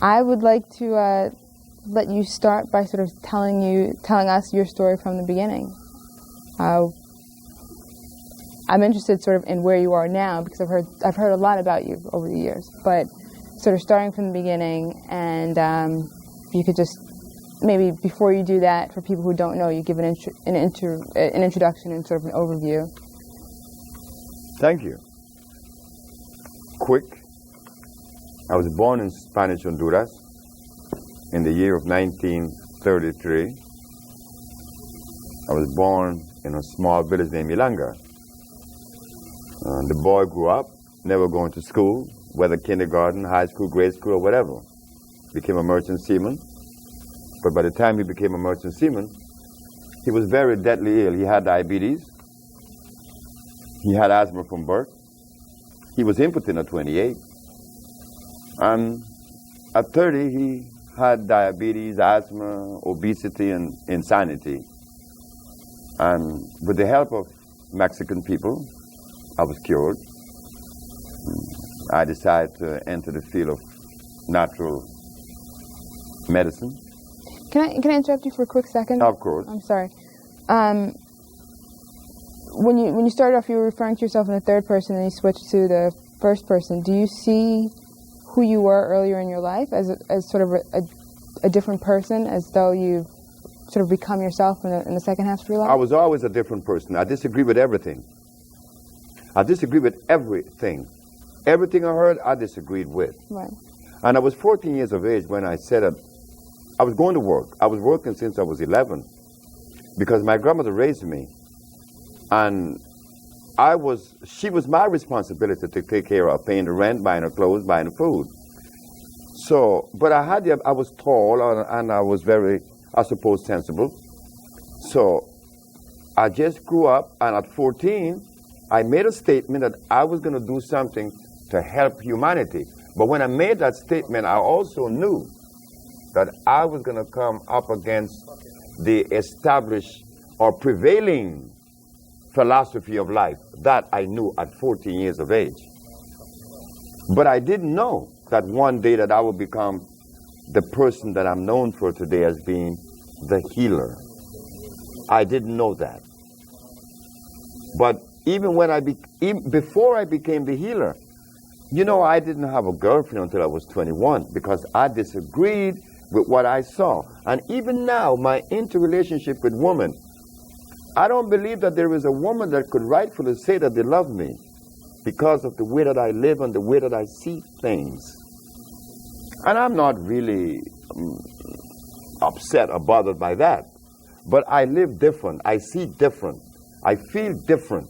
I would like to let you start by sort of telling us your story from the beginning. I'm interested sort of in where you are now because I've heard a lot about you over the years, but sort of starting from the beginning, and you could just maybe before you do that, for people who don't know, you give an introduction and sort of an overview. Thank you. Quick. I was born in Spanish Honduras in the year of 1933. I was born in a small village named Milanga. The boy grew up, never going to school, whether kindergarten, high school, grade school, or whatever. Became a merchant seaman. But by the time he became a merchant seaman, he was very deadly ill. He had diabetes. He had asthma from birth. He was impotent at 28. And at 30, he had diabetes, asthma, obesity, and insanity. And with the help of Mexican people, I was cured. I decided to enter the field of natural medicine. Can I interrupt you for a quick second? Of course. I'm sorry. When you started off, you were referring to yourself in the third person, and you switched to the first person. Do you see who you were earlier in your life as sort of a different person, as though you've sort of become yourself in the second half of your life? I was always a different person. I disagree with everything. I disagree with everything. Everything I heard, I disagreed with. Right. And I was 14 years of age when I said that I was going to work. I was working since I was 11 because my grandmother raised me. And she was my responsibility to take care of paying the rent, buying her clothes, buying her food. So, but I was tall and I was very, I suppose, sensible. So I just grew up, and at 14, I made a statement that I was going to do something to help humanity. But when I made that statement, I also knew that I was going to come up against the established or prevailing philosophy of life. That I knew at 14 years of age. But I didn't know that one day that I would become the person that I'm known for today as being the healer. I didn't know that. But even before I became the healer, I didn't have a girlfriend until I was 21 because I disagreed with what I saw. And even now, my interrelationship with women, I don't believe that there is a woman that could rightfully say that they love me because of the way that I live and the way that I see things. And I'm not really upset or bothered by that. But I live different. I see different. I feel different.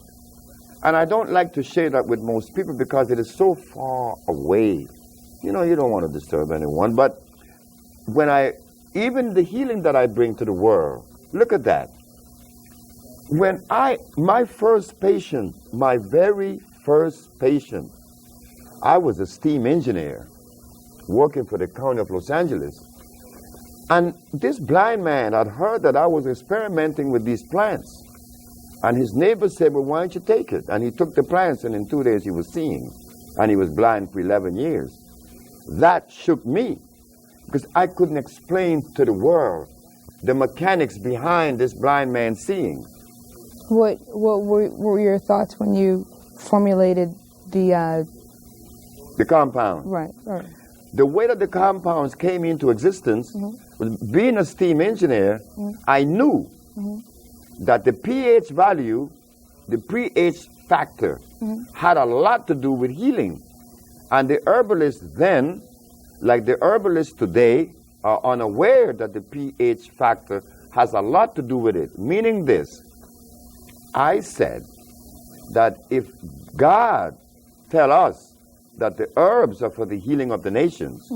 And I don't like to share that with most people because it is so far away. You don't want to disturb anyone. But even the healing that I bring to the world, look at that. My first patient, my very first patient, I was a steam engineer working for the county of Los Angeles. And this blind man had heard that I was experimenting with these plants. And his neighbor said, well, why don't you take it? And he took the plants, and in 2 days he was seeing. And he was blind for 11 years. That shook me because I couldn't explain to the world the mechanics behind this blind man seeing. What were your thoughts when you formulated the compound? Right. The way that the compounds came into existence, was being a steam engineer, I knew that the pH value, the pH factor, had a lot to do with healing. And the herbalists then, like the herbalists today, are unaware that the pH factor has a lot to do with it. Meaning this, I said that if God tell us that the herbs are for the healing of the nations,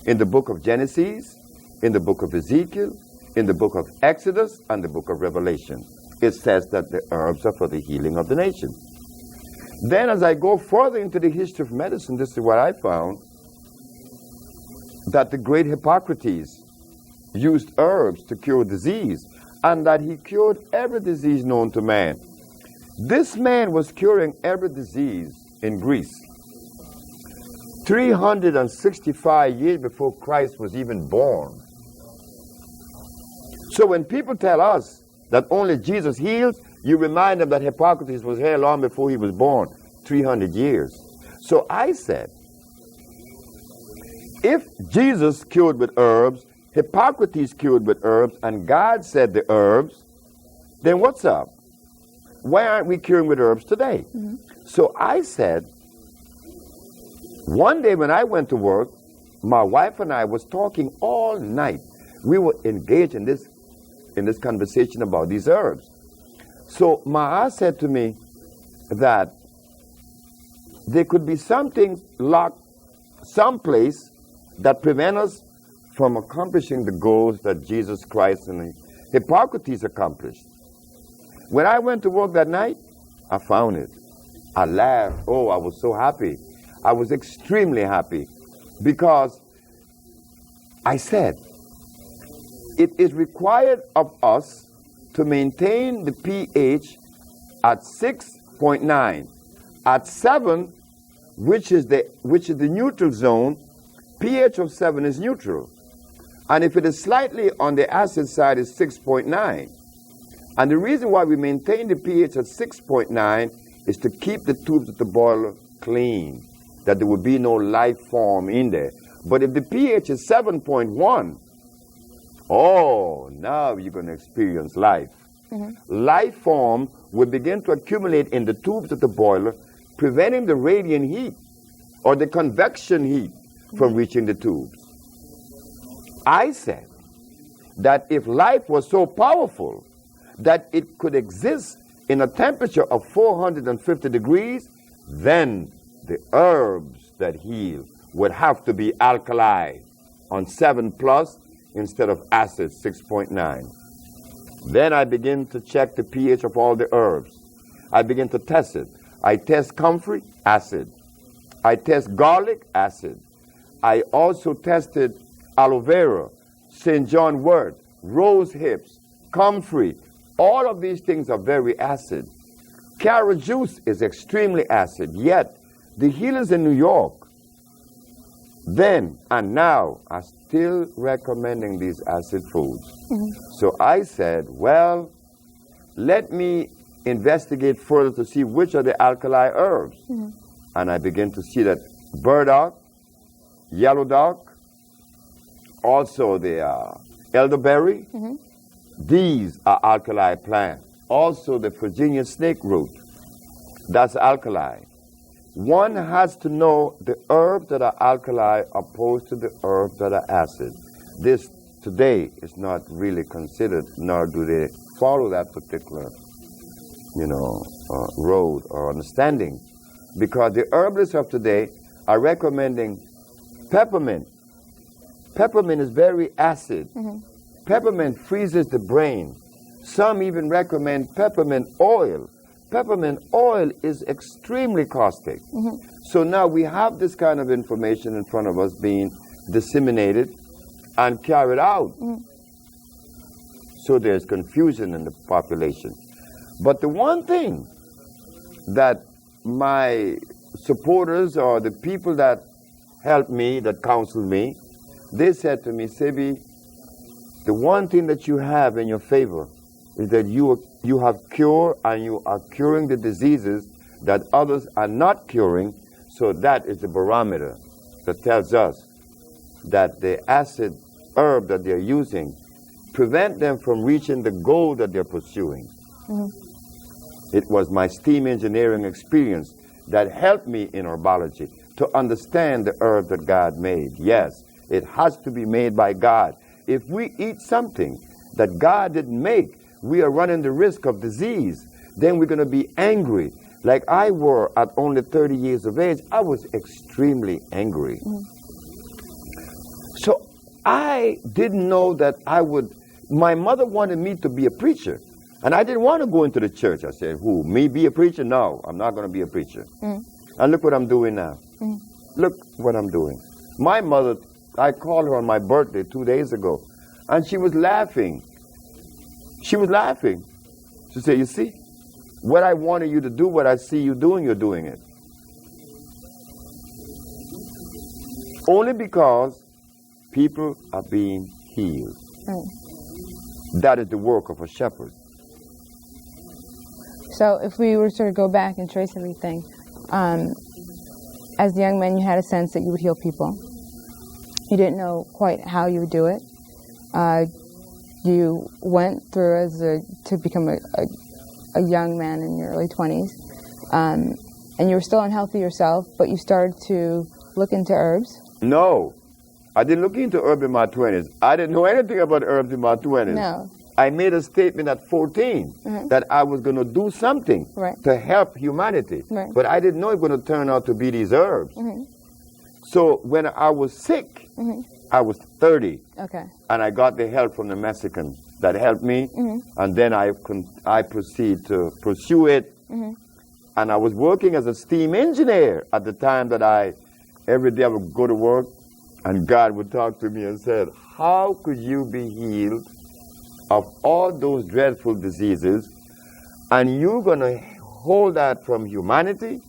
in the book of Genesis, in the book of Ezekiel, in the book of Exodus, and the book of Revelation, it says that the herbs are for the healing of the nations. Then as I go further into the history of medicine, this is what I found, that the great Hippocrates used herbs to cure disease, and that he cured every disease known to man. This man was curing every disease in Greece. 365 years before Christ was even born. So when people tell us that only Jesus heals, you remind them that Hippocrates was here long before he was born, 300 years. So I said, if Jesus cured with herbs, Hippocrates cured with herbs, and God said the herbs, then what's up? Why aren't we curing with herbs today? Mm-hmm. So I said, one day when I went to work, my wife and I was talking all night. We were engaged in this conversation about these herbs. So Ma said to me that there could be something locked someplace that prevent us from accomplishing the goals that Jesus Christ and Hippocrates accomplished. When I went to work that night, I found it. I laughed. Oh, I was so happy. I was extremely happy because I said, it is required of us to maintain the pH at 6.9. At 7, which is the neutral zone, pH of 7 is neutral. And if it is slightly on the acid side, it's 6.9. And the reason why we maintain the pH at 6.9 is to keep the tubes of the boiler clean, that there will be no life form in there. But if the pH is 7.1, oh, now you're going to experience life. Mm-hmm. Life form will begin to accumulate in the tubes of the boiler, preventing the radiant heat or the convection heat from reaching the tubes. I said that if life was so powerful that it could exist in a temperature of 450 degrees, then the herbs that heal would have to be alkali on 7 plus instead of acid 6.9. Then I begin to check the pH of all the herbs. I begin to test it. I test comfrey, acid. I test garlic, acid. I also tested aloe vera, St. John wort, rose hips, comfrey. All of these things are very acid. Carrot juice is extremely acid, yet the healers in New York, then and now, are still recommending these acid foods. Mm-hmm. So I said, well, let me investigate further to see which are the alkali herbs. Mm-hmm. And I begin to see that burdock, yellow dock, also the elderberry, mm-hmm. These are alkali plants. Also the Virginia snake root, that's alkali. One has to know the herbs that are alkali opposed to the herbs that are acid. This today is not really considered, nor do they follow that particular, road or understanding. Because the herbalists of today are recommending peppermint. Peppermint is very acid. Mm-hmm. Peppermint freezes the brain. Some even recommend peppermint oil. Peppermint oil is extremely caustic. Mm-hmm. So now we have this kind of information in front of us being disseminated and carried out. Mm-hmm. So there's confusion in the population. But the one thing that my supporters or the people that helped me, that counseled me, they said to me, Sebi, the one thing that you have in your favor is that you have cure and you are curing the diseases that others are not curing. So that is the barometer that tells us that the acid herb that they're using prevent them from reaching the goal that they're pursuing. Mm-hmm. It was my steam engineering experience that helped me in herbology to understand the herb that God made. Yes, it has to be made by God. If we eat something that God didn't make, we are running the risk of disease. Then we're going to be angry. Like I were at only 30 years of age, I was extremely angry. Mm. So I didn't know that my mother wanted me to be a preacher. And I didn't want to go into the church. I said, who, me be a preacher? No, I'm not going to be a preacher. Mm. And look what I'm doing now. Mm. Look what I'm doing. My mother, I called her on my birthday 2 days ago, and she was laughing. She was laughing. She said, you see, what I wanted you to do, what I see you doing, you're doing it. Only because people are being healed. Right. That is the work of a shepherd. So if we were to sort of go back and trace everything, as a young man, you had a sense that you would heal people. You didn't know quite how you would do it. You went through to become a young man in your early 20s, and you were still unhealthy yourself, but you started to look into herbs. No, I didn't look into herbs in my 20s. I didn't know anything about herbs in my 20s. No. I made a statement at 14 that I was going to do something to help humanity. Right. But I didn't know it was going to turn out to be these herbs. So when I was sick, I was 30. Okay. And I got the help from the Mexican that helped me. And then I proceeded to pursue it. And I was working as a steam engineer at the time that every day I would go to work and God would talk to me and said, how could you be healed of all those dreadful diseases, and you're going to hold that from humanity?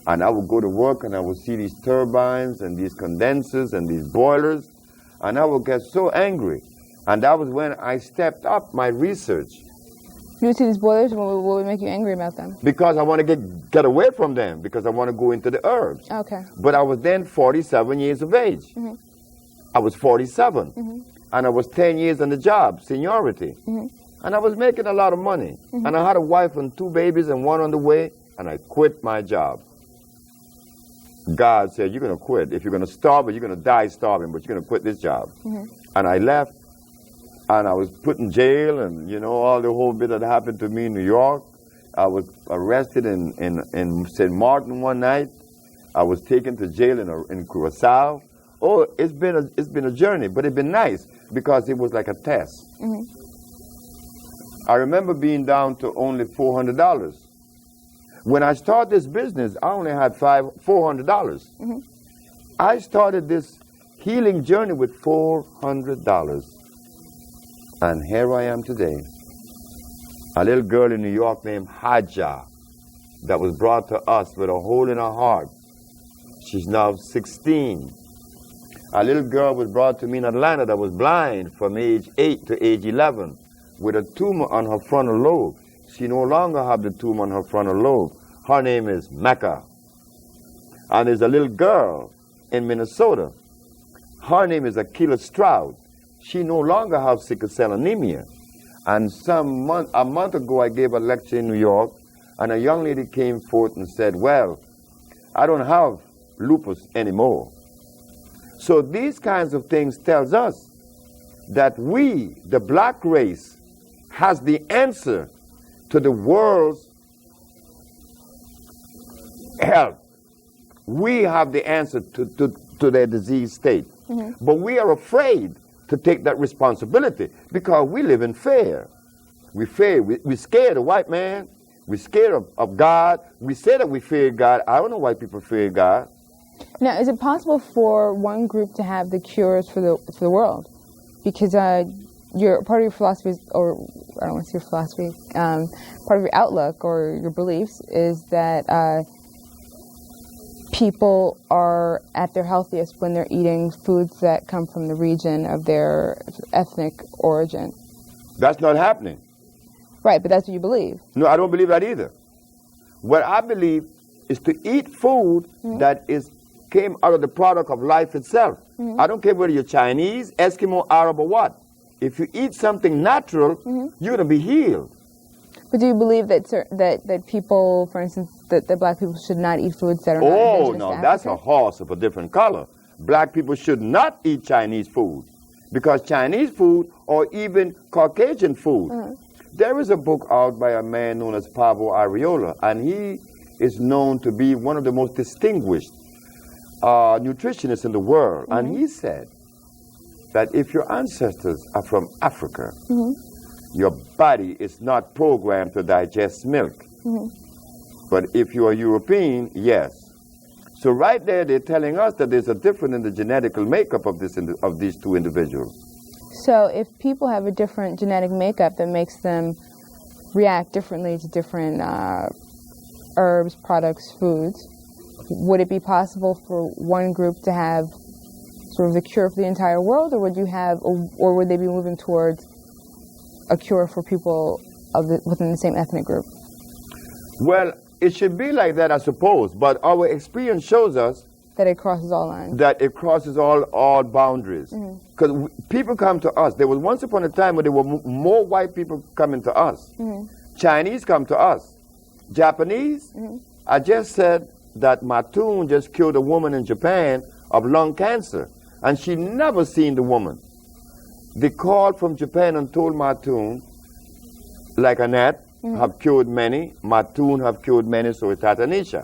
And I would go to work and I would see these turbines and these condensers and these boilers, and I would get so angry. And that was when I stepped up my research. You would see these boilers, what would make you angry about them? Because I want to get away from them, because I want to go into the herbs. Okay. But I was then 47 years of age. I was 47. And I was 10 years on the job, seniority. And I was making a lot of money. And I had a wife and 2 babies and 1 on the way, and I quit my job. God said, you're going to quit. If you're going to starve, you're going to die starving, but you're going to quit this job. And I left, and I was put in jail, and, all the whole bit that happened to me in New York. I was arrested in St. Martin one night. I was taken to jail in Curacao. Oh, it's been a journey, but it's been nice because it was like a test. I remember being down to only $400. When I started this business, I only had $400. I started this healing journey with $400. And here I am today. A little girl in New York named Haja that was brought to us with a hole in her heart. She's now 16. A little girl was brought to me in Atlanta that was blind from age 8 to age 11 with a tumor on her frontal lobe. She no longer has the tumor on her frontal lobe. Her name is Mecca. And there's a little girl in Minnesota. Her name is Akila Stroud. She no longer has sickle cell anemia. And a month ago, I gave a lecture in New York, and a young lady came forth and said, well, I don't have lupus anymore. So these kinds of things tells us that we, the black race, has the answer to the world's health. We have the answer to their disease state. But we are afraid to take that responsibility because we live in fear. We're scared of white man. We're scared of God. We say that we fear God. I don't know why people fear God. Now, is it possible for one group to have the cures for the world? Because part of your philosophy is, or I don't want to say your philosophy, part of your outlook or your beliefs is that people are at their healthiest when they're eating foods that come from the region of their ethnic origin. That's not happening. Right, but that's what you believe. No, I don't believe that either. What I believe is to eat food that came out of the product of life itself. I don't care whether you're Chinese, Eskimo, Arab, or what. If you eat something natural, you're going to be healed. But do you believe that people, for instance, that black people should not eat foods that are not indigenous to Africa? That's a horse of a different color. Black people should not eat Chinese food because Chinese food or even Caucasian food. There is a book out by a man known as Pablo Arriola, and he is known to be one of the most distinguished nutritionists in the world. And he said that if your ancestors are from Africa, your body is not programmed to digest milk. But if you are European, yes. So right there, they're telling us that there's a difference in the genetical makeup of these two individuals. So if people have a different genetic makeup that makes them react differently to different herbs, products, foods, would it be possible for one group to have sort of the cure for the entire world, or would you have, or would they be moving towards a cure for people within the same ethnic group? Well, it should be like that, I suppose, but our experience shows us that it crosses all lines. That it crosses all boundaries. Because people come to us. There was once upon a time when there were more white people coming to us. Chinese come to us. Japanese. I just said that Matun just killed a woman in Japan of lung cancer, and she never seen the woman. They called from Japan and told Matun, like Annette, have cured many. Matun have cured many, so is Tatanisha.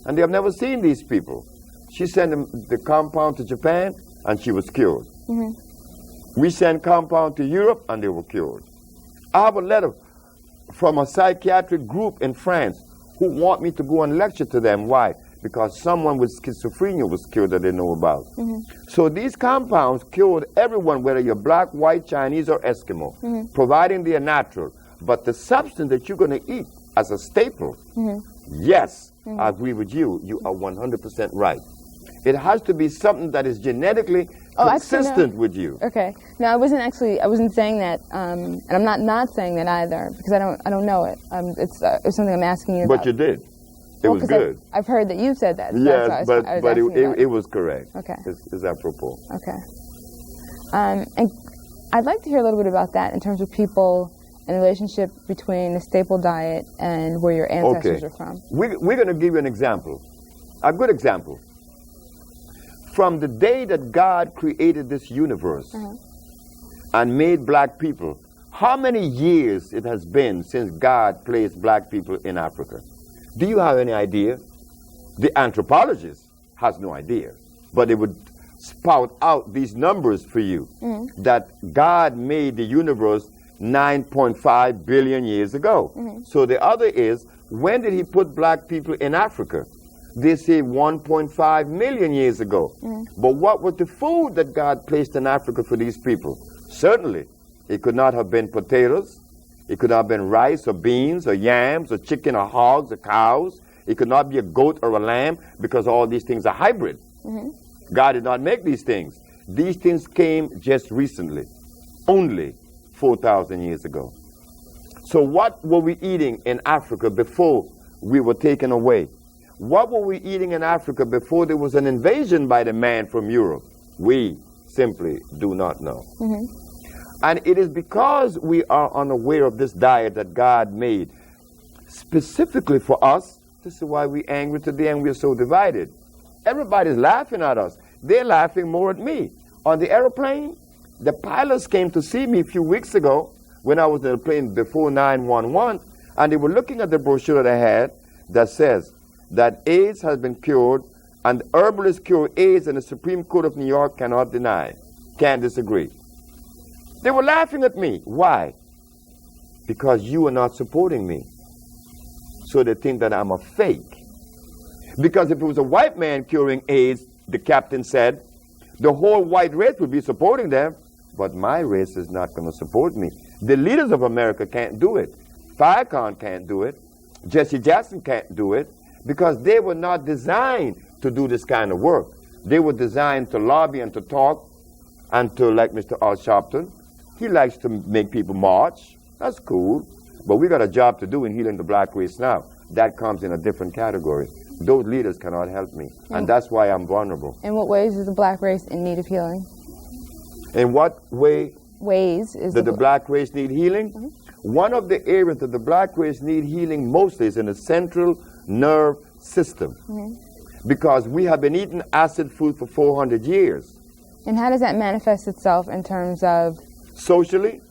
And they have never seen these people. She sent the compound to Japan, and she was cured. We sent compound to Europe, and they were cured. I have a letter from a psychiatric group in France who want me to go and lecture to them. Why? Because someone with schizophrenia was cured that they know about. So these compounds cured everyone, whether you're black, white, Chinese, or Eskimo, providing they are natural. But the substance that you're going to eat as a staple, yes, I agree with you. You are 100% right. It has to be something that is genetically consistent with you. Okay. No, I wasn't saying that, and I'm not saying that either, because I don't know it. It's something I'm asking you about. But you did. It was good. I've heard that you said that. So yes, but it was correct. Okay. It's apropos. Okay. And I'd like to hear a little bit about that in terms of people and the relationship between the staple diet and where your ancestors are from. We're going to give you an example, a good example. From the day that God created this universe and made black people, how many years it has been since God placed black people in Africa? Do you have any idea? The anthropologist has no idea, but it would spout out these numbers for you, that God made the universe 9.5 billion years ago. So the other is, when did he put black people in Africa? They say 1.5 million years ago. But what was the food that God placed in Africa for these people? Certainly, it could not have been potatoes. It could not have been rice or beans or yams or chicken or hogs or cows. It could not be a goat or a lamb, because all these things are hybrid. God did not make these things. These things came just recently, only 4,000 years ago. So what were we eating in Africa before we were taken away? What were we eating in Africa before there was an invasion by the man from Europe? We simply do not know. And it is because we are unaware of this diet that God made specifically for us. This is why we're angry today and we're so divided. Everybody's laughing at us. They're laughing more at me. On the airplane, the pilots came to see me a few weeks ago when I was in the plane before 911, and they were looking at the brochure that I had that says that AIDS has been cured, and herbalists cure AIDS, and the Supreme Court of New York cannot deny, can't disagree. They were laughing at me. Why? Because you are not supporting me. So they think that I'm a fake. Because if it was a white man curing AIDS, the captain said, the whole white race would be supporting them, but my race is not going to support me. The leaders of America can't do it. Farrakhan can't do it. Jesse Jackson can't do it, because they were not designed to do this kind of work. They were designed to lobby and to talk and to, like Mr. Al Sharpton, he likes to make people march. That's cool. But we got a job to do in healing the black race now. That comes in a different category. Those leaders cannot help me. And that's why I'm vulnerable. In what ways is the black race in need of healing? In what ways is the black race need healing? One of the areas that the black race need healing mostly is in the central nerve system. Because we have been eating acid food for 400 years. And how does that manifest itself in terms of socially?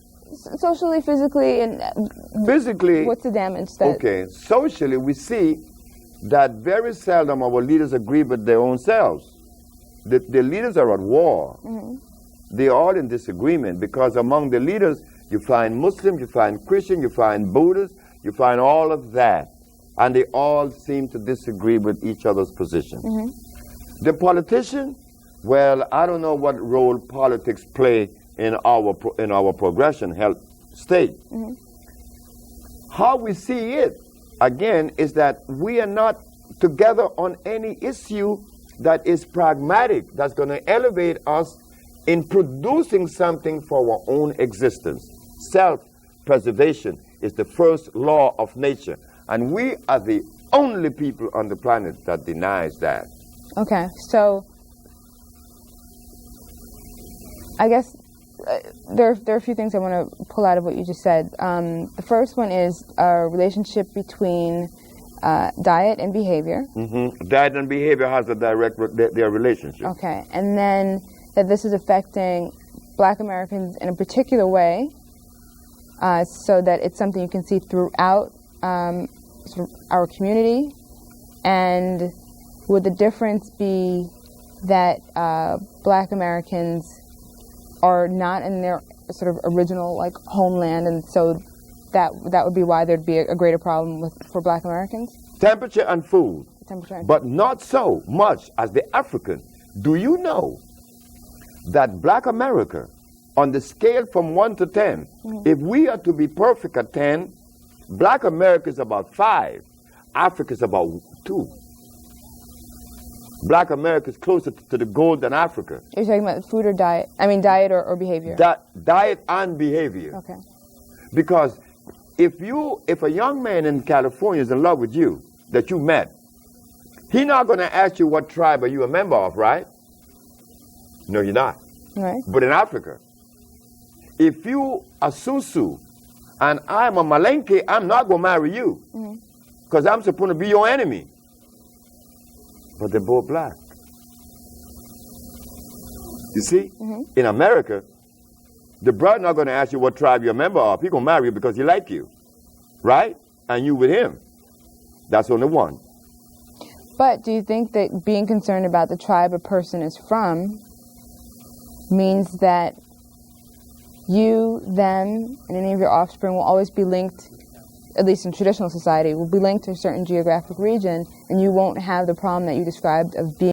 Socially, physically, and physically. What's the damage that? Okay, socially, we see that very seldom our leaders agree with their own selves. The leaders are at war. They're all in disagreement, because among the leaders, you find Muslims, you find Christians, you find Buddhists, you find all of that. And they all seem to disagree with each other's position. The politician, well, I don't know what role politics play in our progression health state. How we see it, again, is that we are not together on any issue that is pragmatic, that's going to elevate us in producing something for our own existence. Self-preservation is the first law of nature, and we are the only people on the planet that denies that. Okay, so I guess there are a few things I want to pull out of what you just said. The first one is a relationship between diet and behavior. Diet and behavior has a direct their relationship. Okay, and then that this is affecting Black Americans in a particular way, so that it's something you can see throughout sort of our community. And would the difference be that Black Americans are not in their sort of original like homeland, and so that would be why there'd be a greater problem for Black Americans? Temperature and food. Temperature and but not so much as the African. Do you know that Black America, on the scale from 1 to 10, if we are to be perfect at 10, Black America is about 5, Africa is about 2. Black America is closer to the goal than Africa. You're talking about food or diet? I mean diet or behavior? Diet and behavior. Okay. Because if a young man in California is in love with you, that you met, he's not going to ask you what tribe are you a member of, right? No, you're not. Right. But in Africa, if you are Susu and I'm a Malenke, I'm not going to marry you because I'm supposed to be your enemy. But they're both Black. You see? In America, the brother not going to ask you what tribe you're a member of. He's going to marry you because he like you, right? And you with him. That's only one. But do you think that being concerned about the tribe a person is from means that you, them, and any of your offspring will always be linked, at least in traditional society, will be linked to a certain geographic region, and you won't have the problem that you described of being